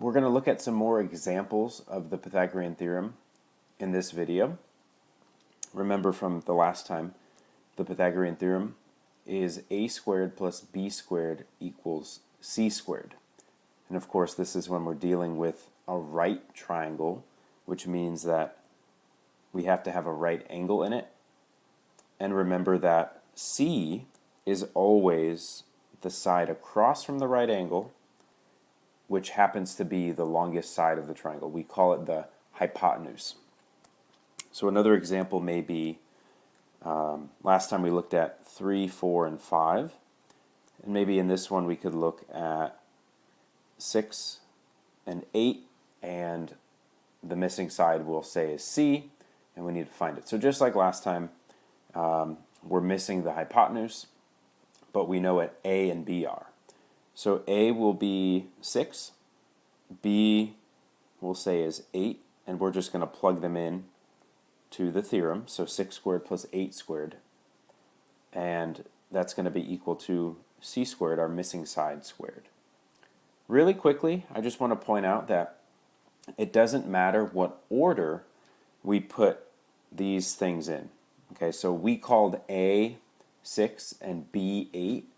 We're going to look at some more examples of the Pythagorean theorem in this video. Remember from the last time, the Pythagorean theorem is a squared plus b squared equals c squared. And of course, this is when we're dealing with a right triangle, which means that we have to have a right angle in it. And remember that c is always the side across from the right angle, which happens to be the longest side of the triangle. We call it the hypotenuse. So another example may be, last time we looked at 3, 4, and 5. And maybe in this one we could look at 6 and 8, and the missing side we'll say is C, and we need to find it. So just like last time, we're missing the hypotenuse, but we know what A and B are. So A will be 6, B we'll say is 8, and we're just going to plug them in to the theorem. So 6 squared plus 8 squared, and that's going to be equal to C squared, our missing side, squared. Really quickly, I just want to point out that it doesn't matter what order we put these things in. Okay, so we called A 6 and B 8,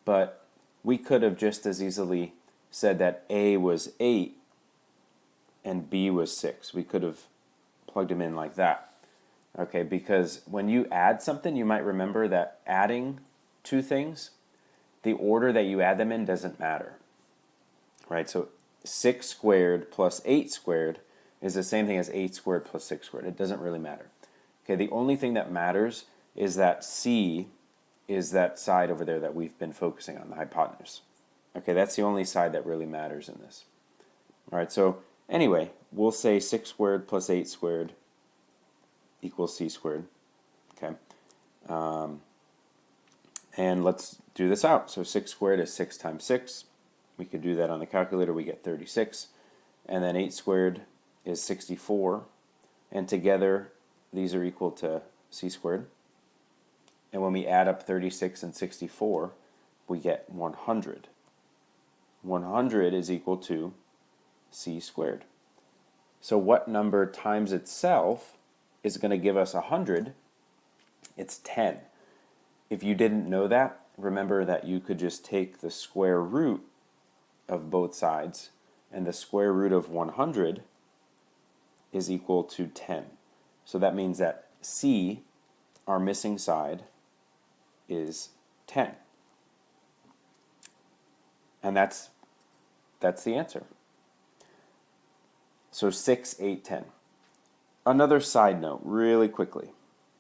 but we could have just as easily said that A was 8 and B was 6. We could have plugged them in like that. Okay, because when you add something, you might remember that adding two things, the order that you add them in doesn't matter. Right, so 6 squared plus 8 squared is the same thing as 8 squared plus 6 squared. It doesn't really matter. Okay, the only thing that matters is that C is that side over there that we've been focusing on, the hypotenuse. Okay, that's the only side that really matters in this. All right, so anyway, we'll say 6 squared plus 8 squared equals C squared. Okay, and let's do this out. So 6 squared is 6 times 6. We could do that on the calculator. We get 36. And then 8 squared is 64. And together, these are equal to C squared. And when we add up 36 and 64, we get 100. 100 is equal to C squared. So what number times itself is going to give us 100? It's 10. If you didn't know that, remember that you could just take the square root of both sides, and the square root of 100 is equal to 10. So that means that C, our missing side, is 10. And that's the answer. So 6, 8, 10. Another side note, really quickly.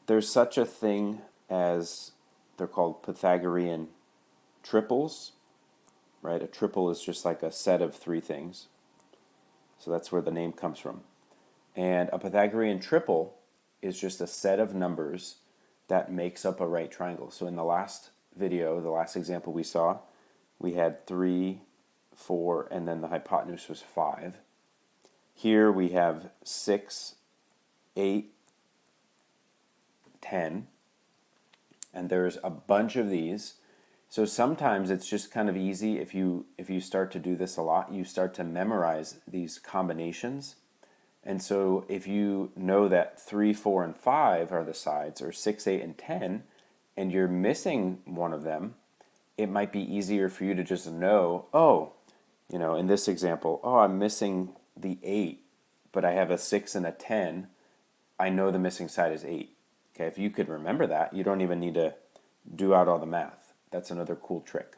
There's such a thing as, they're called Pythagorean triples, right? A triple is just like a set of three things. So that's where the name comes from. And a Pythagorean triple is just a set of numbers that makes up a right triangle. So in the last video, the last example we saw, we had 3, 4, and then the hypotenuse was 5. Here we have 6, 8, 10, and there's a bunch of these. So sometimes it's just kind of easy if you start to do this a lot, you start to memorize these combinations. And so if you know that 3, 4, and 5 are the sides, or 6, 8, and 10, and you're missing one of them, it might be easier for you to just know, oh, in this example, oh, I'm missing the 8, but I have a 6 and a 10. I know the missing side is 8. Okay, if you could remember that, you don't even need to do out all the math. That's another cool trick.